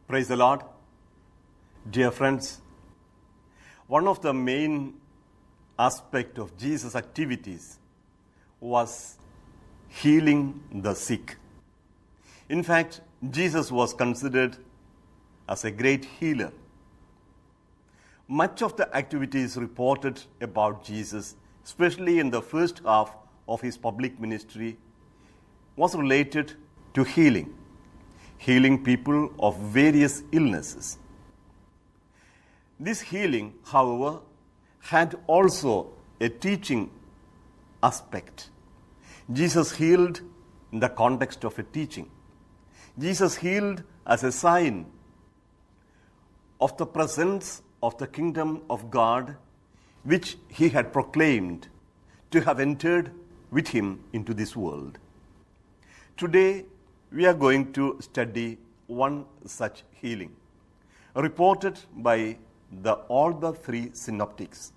Praise the Lord. Dear friends, one of the main aspects of Jesus' activities was healing the sick. In fact, Jesus was considered as a great healer. Much of the activities reported about Jesus, especially in the first half of his public ministry, was related to healing people of various illnesses. This healing, however, had also a teaching aspect. Jesus healed in the context of a teaching. Jesus healed as a sign of the presence of the kingdom of God, which he had proclaimed to have entered with him into this world. Today, we are going to study one such healing, reported by all the three synoptics.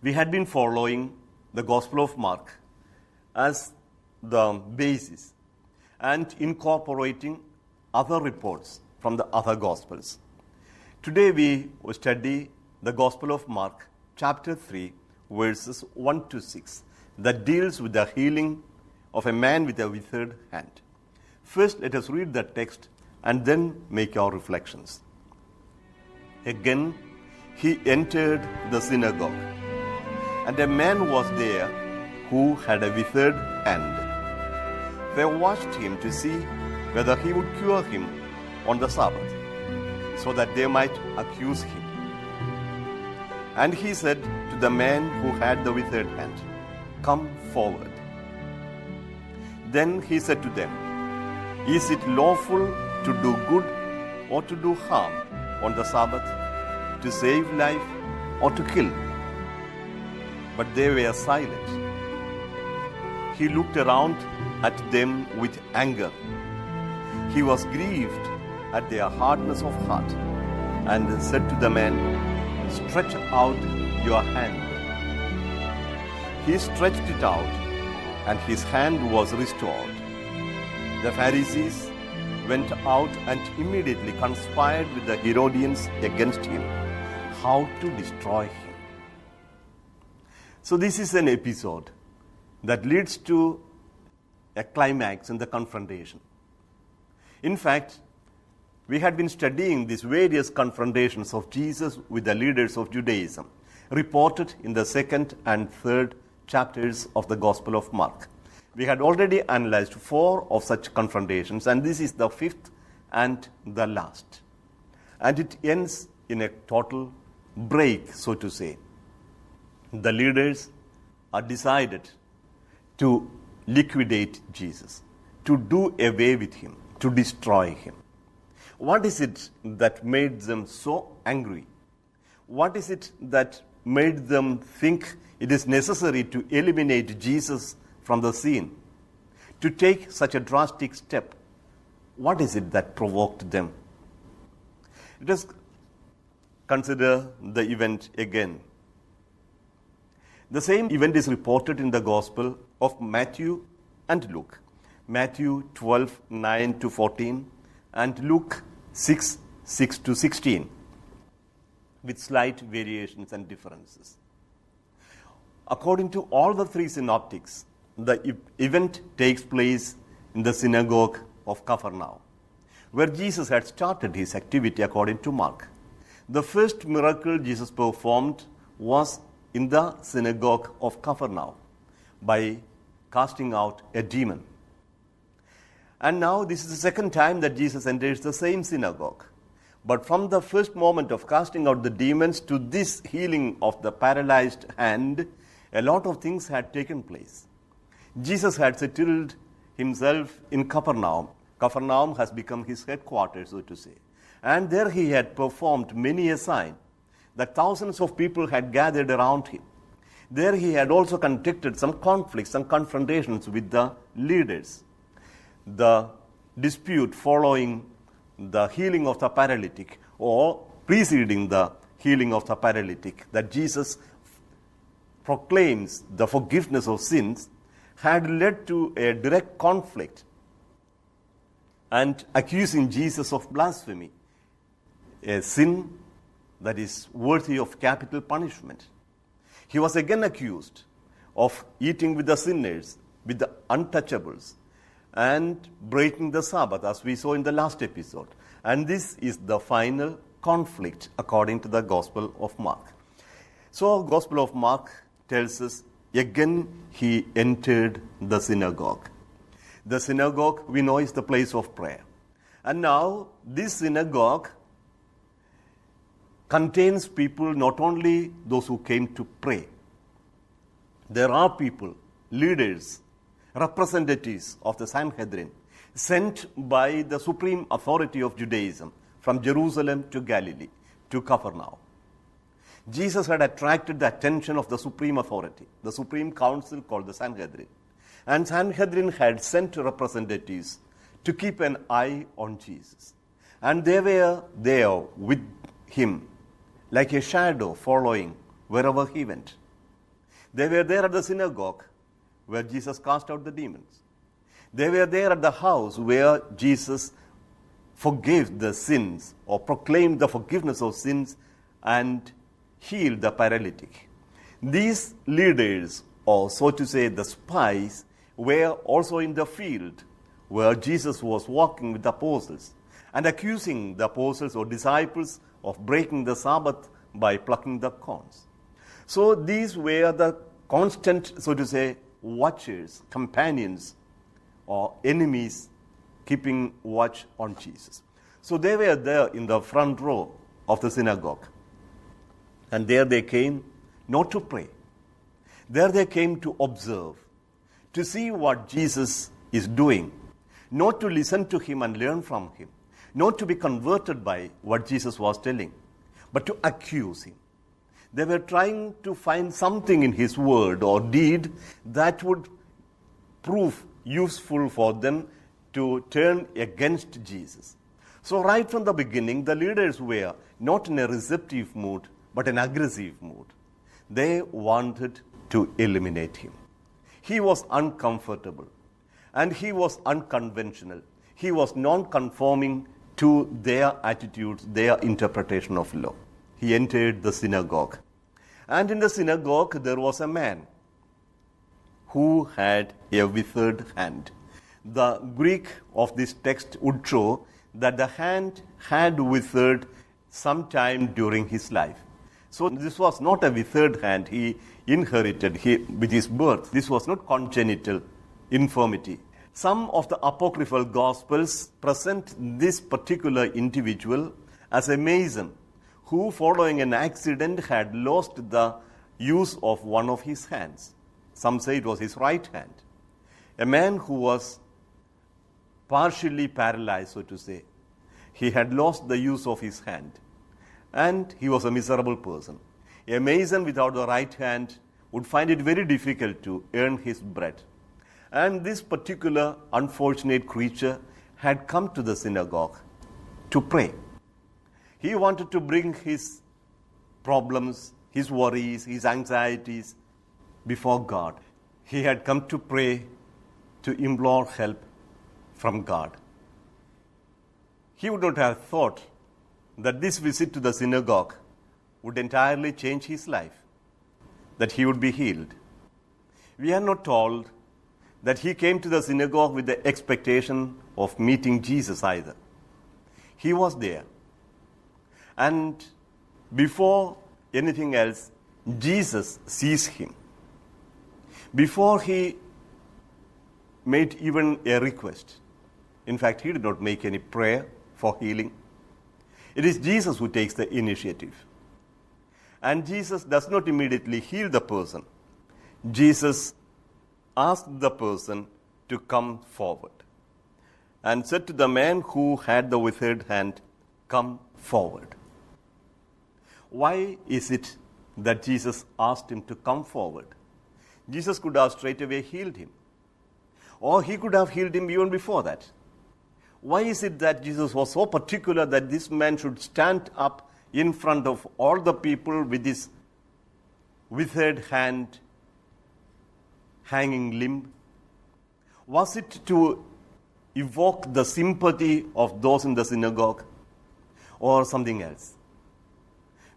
We had been following the Gospel of Mark as the basis and incorporating other reports from the other Gospels. Today we will study the Gospel of Mark, chapter 3, verses 1 to 6, that deals with the healing of a man with a withered hand. First, let us read the text and then make our reflections. Again, he entered the synagogue, and a man was there who had a withered hand. They watched him to see whether he would cure him on the Sabbath, so that they might accuse him. And he said to the man who had the withered hand, "Come forward." Then he said to them, "Is it lawful to do good or to do harm on the Sabbath, to save life or to kill?" But they were silent. He looked around at them with anger. He was grieved at their hardness of heart and said to the man, "Stretch out your hand." He stretched it out, and his hand was restored. The Pharisees went out and immediately conspired with the Herodians against him, how to destroy him. So this is an episode that leads to a climax in the confrontation. In fact, we had been studying these various confrontations of Jesus with the leaders of Judaism, reported in the second and third chapters of the Gospel of Mark. We had already analyzed 4 of such confrontations, and this is the 5th and the last. And it ends in a total break, so to say. The leaders are decided to liquidate Jesus, to do away with him, to destroy him. What is it that made them so angry? What is it that made them think it is necessary to eliminate Jesus from the scene, to take such a drastic step? What is it that provoked them? Let us consider the event again. The same event is reported in the Gospel of Matthew and Luke. Matthew 12, 9 to 14, and Luke 6, 6 to 16, with slight variations and differences. According to all the three synoptics, the event takes place in the synagogue of Capernaum, where Jesus had started his activity according to Mark. The first miracle Jesus performed was in the synagogue of Capernaum by casting out a demon. And now this is the second time that Jesus enters the same synagogue. But from the first moment of casting out the demons to this healing of the paralyzed hand, a lot of things had taken place. Jesus had settled himself in Capernaum. Capernaum has become his headquarters, so to say. And there he had performed many a sign that thousands of people had gathered around him. There he had also conducted some conflicts, some confrontations with the leaders. The dispute following the healing of the paralytic, or preceding the healing of the paralytic, that Jesus proclaims the forgiveness of sins, had led to a direct conflict and accusing Jesus of blasphemy, a sin that is worthy of capital punishment. He was again accused of eating with the sinners, with the untouchables, and breaking the Sabbath, as we saw in the last episode. And this is the final conflict according to the Gospel of Mark. So, Gospel of Mark tells us, again he entered the synagogue. The synagogue, we know, is the place of prayer. And now, this synagogue contains people, not only those who came to pray. There are people, leaders, representatives of the Sanhedrin, sent by the supreme authority of Judaism from Jerusalem to Galilee, to Capernaum. Jesus had attracted the attention of the supreme authority, the supreme council called the Sanhedrin. And Sanhedrin had sent representatives to keep an eye on Jesus. And they were there with him, like a shadow following wherever he went. They were there at the synagogue where Jesus cast out the demons. They were there at the house where Jesus forgave the sins or proclaimed the forgiveness of sins and healed the paralytic. These leaders, or so to say the spies, were also in the field where Jesus was walking with the apostles and accusing the apostles or disciples of breaking the Sabbath by plucking the corns. So these were the constant, so to say, watchers, companions, or enemies keeping watch on Jesus. So they were there in the front row of the synagogue. And there they came not to pray. There they came to observe, to see what Jesus is doing, not to listen to him and learn from him, not to be converted by what Jesus was telling, but to accuse him. They were trying to find something in his word or deed that would prove useful for them to turn against Jesus. So right from the beginning, the leaders were not in a receptive mood, but an aggressive mood. They wanted to eliminate him. He was uncomfortable, and he was unconventional. He was non-conforming to their attitudes, their interpretation of law. He entered the synagogue. And in the synagogue, there was a man who had a withered hand. The Greek of this text would show that the hand had withered sometime during his life. So this was not a withered hand he inherited with his birth. This was not congenital infirmity. Some of the apocryphal gospels present this particular individual as a mason who, following an accident, had lost the use of one of his hands. Some say it was his right hand. A man who was partially paralyzed, so to say. He had lost the use of his hand. And he was a miserable person. A mason without the right hand would find it very difficult to earn his bread. And this particular unfortunate creature had come to the synagogue to pray. He wanted to bring his problems, his worries, his anxieties before God. He had come to pray, to implore help from God. He would not have thought that this visit to the synagogue would entirely change his life, that he would be healed. We are not told that he came to the synagogue with the expectation of meeting Jesus either. He was there. And before anything else, Jesus sees him. Before he made even a request, in fact, he did not make any prayer for healing. It is Jesus who takes the initiative. And Jesus does not immediately heal the person. Jesus asked the person to come forward and said to the man who had the withered hand, "Come forward." Why is it that Jesus asked him to come forward? Jesus could have straight away healed him. Or he could have healed him even before that. Why is it that Jesus was so particular that this man should stand up in front of all the people with his withered hand, hanging limb? Was it to evoke the sympathy of those in the synagogue or something else?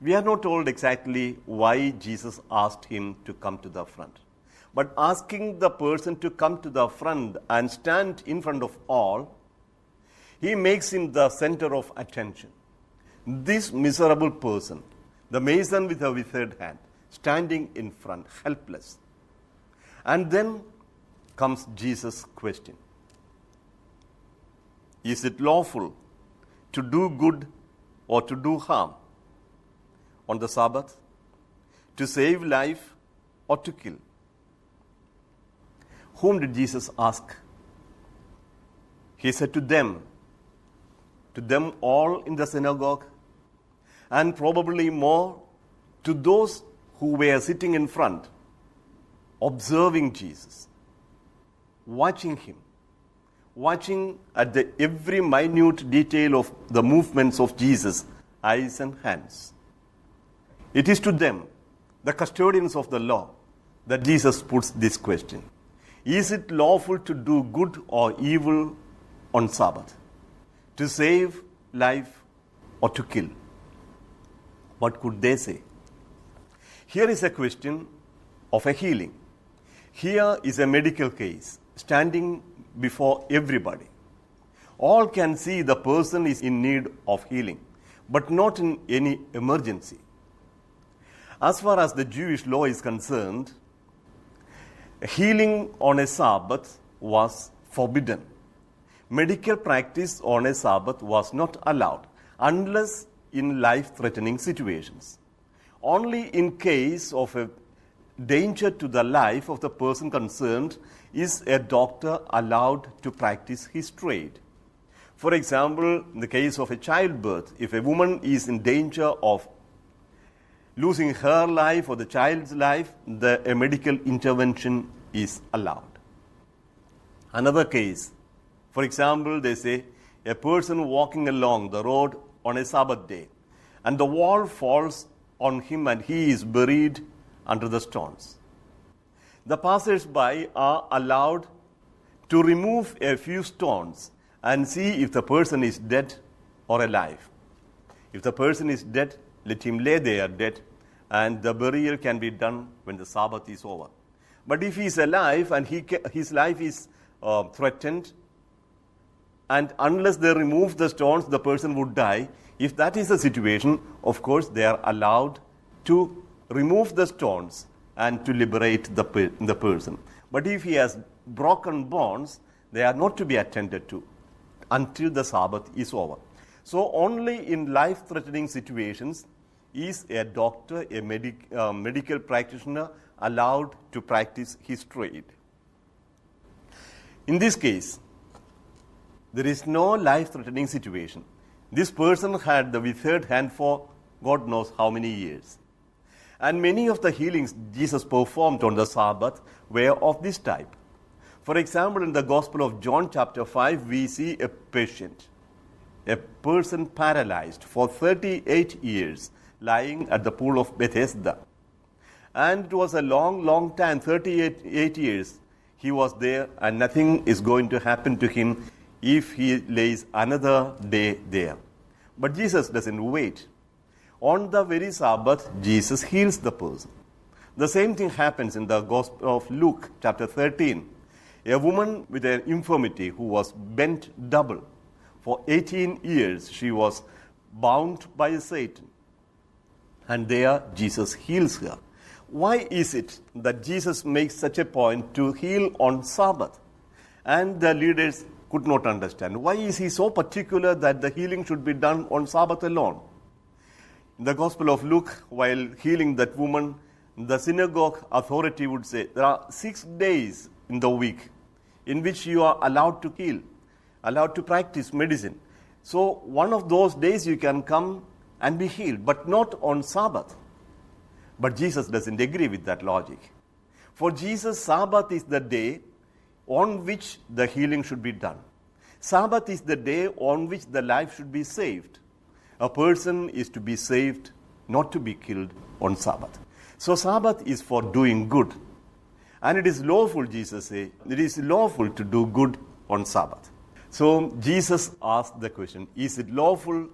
We are not told exactly why Jesus asked him to come to the front. But asking the person to come to the front and stand in front of all, he makes him the center of attention. This miserable person, the mason with a withered hand, standing in front, helpless. And then comes Jesus' question. Is it lawful to do good or to do harm on the Sabbath, to save life or to kill? Whom did Jesus ask? He said to them all in the synagogue, and probably more to those who were sitting in front, observing Jesus, watching him, watching at the every minute detail of the movements of Jesus' eyes and hands. It is to them, the custodians of the law, that Jesus puts this question. Is it lawful to do good or evil on Sabbath? To save life or to kill? What could they say? Here is a question of a healing. Here is a medical case standing before everybody. All can see the person is in need of healing, but not in any emergency. As far as the Jewish law is concerned, healing on a Sabbath was forbidden. Medical practice on a Sabbath was not allowed unless in life-threatening situations. Only in case of a danger to the life of the person concerned is a doctor allowed to practice his trade. For example, in the case of a childbirth, if a woman is in danger of losing her life or the child's life, a medical intervention is allowed. Another case, for example, they say a person walking along the road on a Sabbath day, and the wall falls on him and he is buried under the stones. The passers-by are allowed to remove a few stones and see if the person is dead or alive. If the person is dead, let him lay there dead, and the burial can be done when the Sabbath is over. But if he is alive and his life is threatened, and unless they remove the stones, the person would die. If that is the situation, of course, they are allowed to remove the stones and to liberate the person. But if he has broken bones, they are not to be attended to until the Sabbath is over. So only in life-threatening situations is a doctor, a medical practitioner, allowed to practice his trade. In this case, there is no life-threatening situation. This person had the withered hand for God knows how many years. And many of the healings Jesus performed on the Sabbath were of this type. For example, in the Gospel of John chapter 5, we see a patient, a person paralyzed for 38 years, lying at the pool of Bethesda. And it was a long time, 38 years. He was there, and nothing is going to happen to him if he lays another day there. But Jesus doesn't wait. On the very Sabbath, Jesus heals the person. The same thing happens in the Gospel of Luke, chapter 13. A woman with an infirmity who was bent double. For 18 years, she was bound by Satan. And there, Jesus heals her. Why is it that Jesus makes such a point to heal on Sabbath? And the leaders could not understand. Why is he so particular that the healing should be done on Sabbath alone? In the Gospel of Luke, while healing that woman, the synagogue authority would say, there are 6 days in the week in which you are allowed to heal, allowed to practice medicine. So one of those days you can come and be healed, but not on Sabbath. But Jesus doesn't agree with that logic. For Jesus, Sabbath is the day on which the healing should be done. Sabbath is the day on which the life should be saved. A person is to be saved, not to be killed on Sabbath. So Sabbath is for doing good. And it is lawful, Jesus says, it is lawful to do good on Sabbath. So Jesus asked the question, is it lawful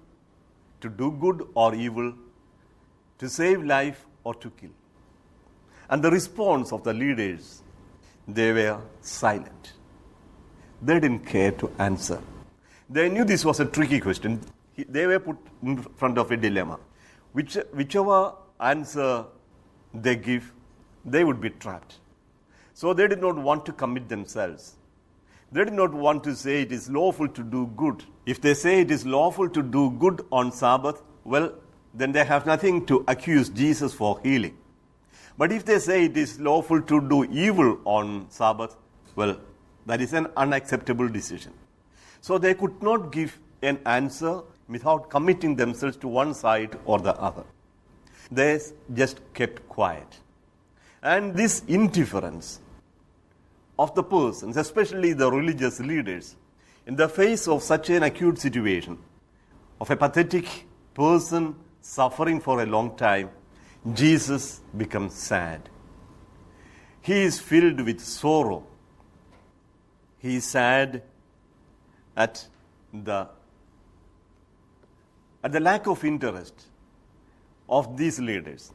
to do good or evil, to save life or to kill? And the response of the leaders, they were silent. They didn't care to answer. They knew this was a tricky question. They were put in front of a dilemma. Whichever answer they give, they would be trapped. So they did not want to commit themselves. They did not want to say it is lawful to do good. If they say it is lawful to do good on Sabbath, well, then they have nothing to accuse Jesus for healing. But if they say it is lawful to do evil on Sabbath, well, that is an unacceptable decision. So they could not give an answer without committing themselves to one side or the other. They just kept quiet. And this indifference of the persons, especially the religious leaders, in the face of such an acute situation, of a pathetic person suffering for a long time, Jesus becomes sad. He is filled with sorrow. He is sad at the lack of interest of these leaders,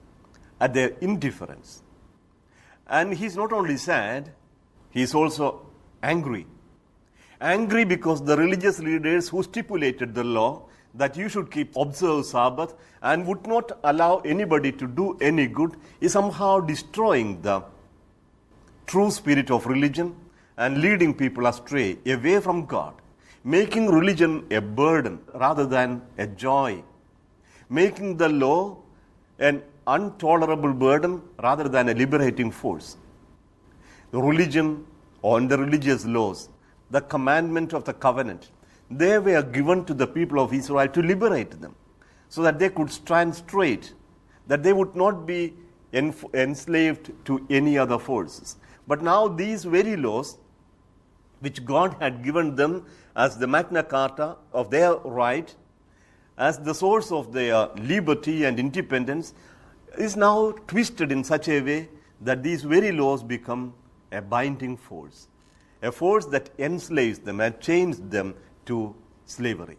at their indifference. And he's not only sad, he's also angry. Angry because the religious leaders who stipulated the law that you should observe Sabbath and would not allow anybody to do any good is somehow destroying the true spirit of religion and leading people astray, away from God, making religion a burden rather than a joy, making the law an intolerable burden rather than a liberating force. The religion and the religious laws, the commandment of the covenant, they were given to the people of Israel to liberate them so that they could stand straight, that they would not be enslaved to any other forces. But now these very laws, which God had given them as the Magna Carta of their right, as the source of their liberty and independence, is now twisted in such a way that these very laws become a binding force, a force that enslaves them and chains them to slavery.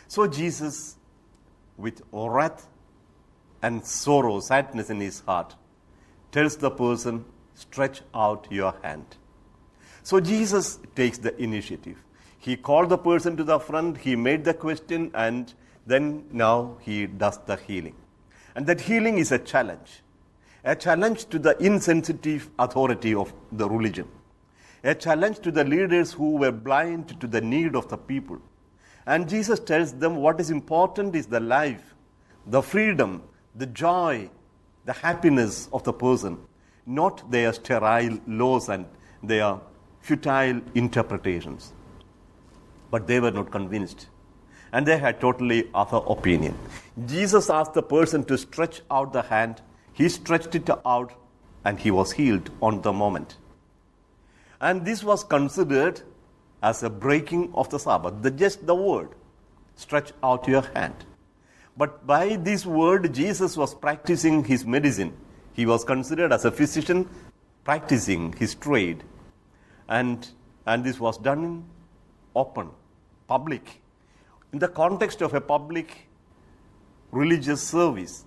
So Jesus, with wrath and sorrow, sadness in his heart, tells the person, stretch out your hand. So Jesus takes the initiative. He called the person to the front, he made the question, and then now he does the healing. And that healing is a challenge to the insensitive authority of the religion, a challenge to the leaders who were blind to the need of the people. And Jesus tells them what is important is the life, the freedom, the joy, the happiness of the person, not their sterile laws and their futile interpretations. But they were not convinced. And they had totally other opinion. Jesus asked the person to stretch out the hand. He stretched it out and he was healed on the moment. And this was considered as a breaking of the Sabbath. Just the word, stretch out your hand. But by this word, Jesus was practicing his medicine. He was considered as a physician practicing his trade. And this was done in open, public, in the context of a public religious service,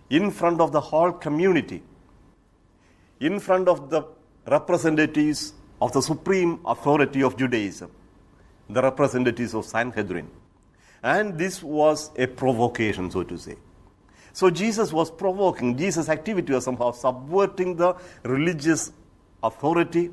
in front of the whole community, in front of the representatives of the supreme authority of Judaism, the representatives of Sanhedrin. And this was a provocation, so to say. So Jesus was provoking. Jesus' activity was somehow subverting the religious authority,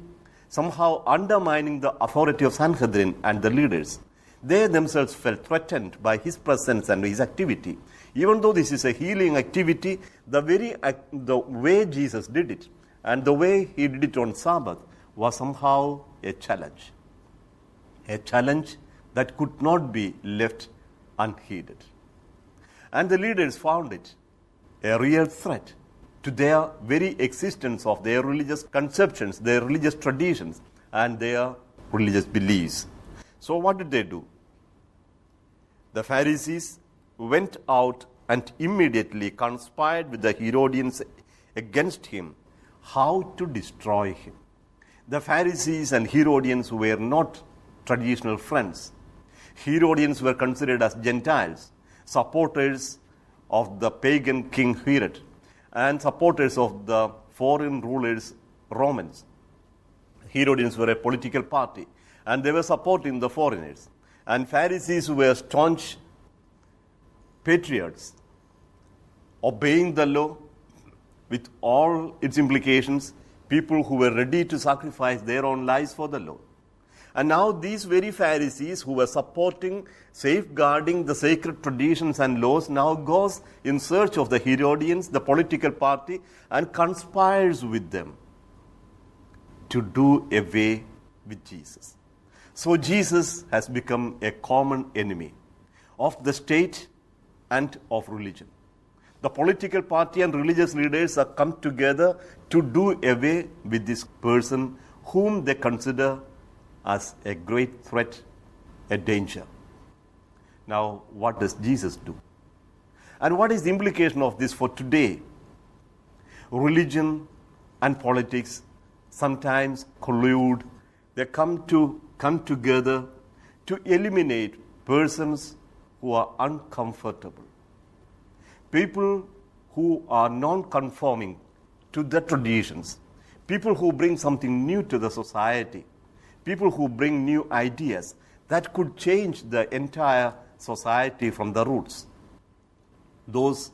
somehow undermining the authority of Sanhedrin and the leaders. They themselves felt threatened by his presence and his activity. Even though this is a healing activity, the way Jesus did it and the way he did it on Sabbath was somehow a challenge that could not be left unheeded. And the leaders found it a real threat to their very existence of their religious conceptions, their religious traditions, and their religious beliefs. So what did they do? The Pharisees went out and immediately conspired with the Herodians against him, how to destroy him. The Pharisees and Herodians were not traditional friends. Herodians were considered as Gentiles, supporters of the pagan king Herod, and supporters of the foreign rulers, Romans. Herodians were a political party, and they were supporting the foreigners. And Pharisees were staunch patriots, obeying the law with all its implications, people who were ready to sacrifice their own lives for the law. And now these very Pharisees who were supporting, safeguarding the sacred traditions and laws now goes in search of the Herodians, the political party, and conspires with them to do away with Jesus. So Jesus has become a common enemy of the state and of religion. The political party and religious leaders have come together to do away with this person whom they consider as a great threat, a danger. Now, what does Jesus do? And what is the implication of this for today? Religion and politics sometimes collude. They come together to eliminate persons who are uncomfortable. People who are non-conforming to the traditions. People who bring something new to the society. People who bring new ideas that could change the entire society from the roots. Those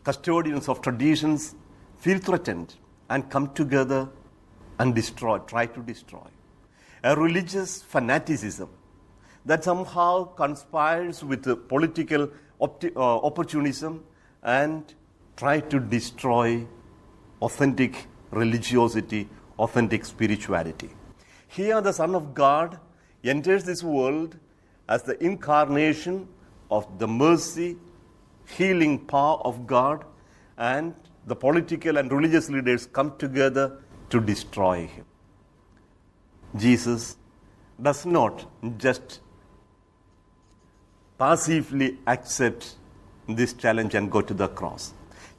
custodians of traditions feel threatened and come together and try to destroy. A religious fanaticism that somehow conspires with the political opportunism and try to destroy authentic religiosity, authentic spirituality. Here the Son of God enters this world as the incarnation of the mercy, healing power of God, and the political and religious leaders come together to destroy him. Jesus does not just passively accept this challenge and go to the cross.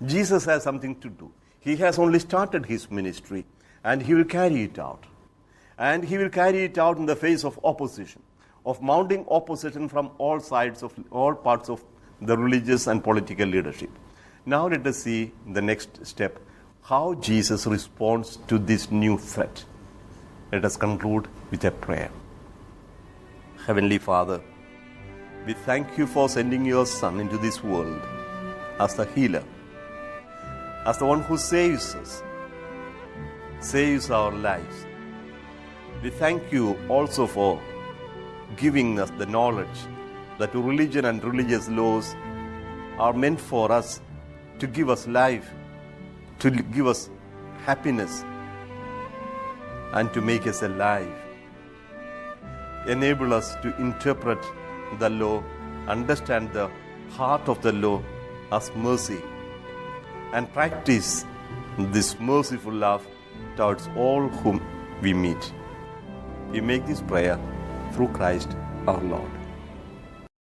Jesus has something to do. He has only started his ministry, and he will carry it out. And he will carry it out in the face of opposition, of mounting opposition from all sides of all parts of the religious and political leadership. Now let us see the next step, how Jesus responds to this new threat. Let us conclude with a prayer. Heavenly Father, we thank you for sending your Son into this world as the healer, as the one who saves us, saves our lives. We thank you also for giving us the knowledge that religion and religious laws are meant for us to give us life, to give us happiness, and to make us alive. Enable us to interpret the law, understand the heart of the law as mercy, and practice this merciful love towards all whom we meet. We make this prayer through Christ our Lord.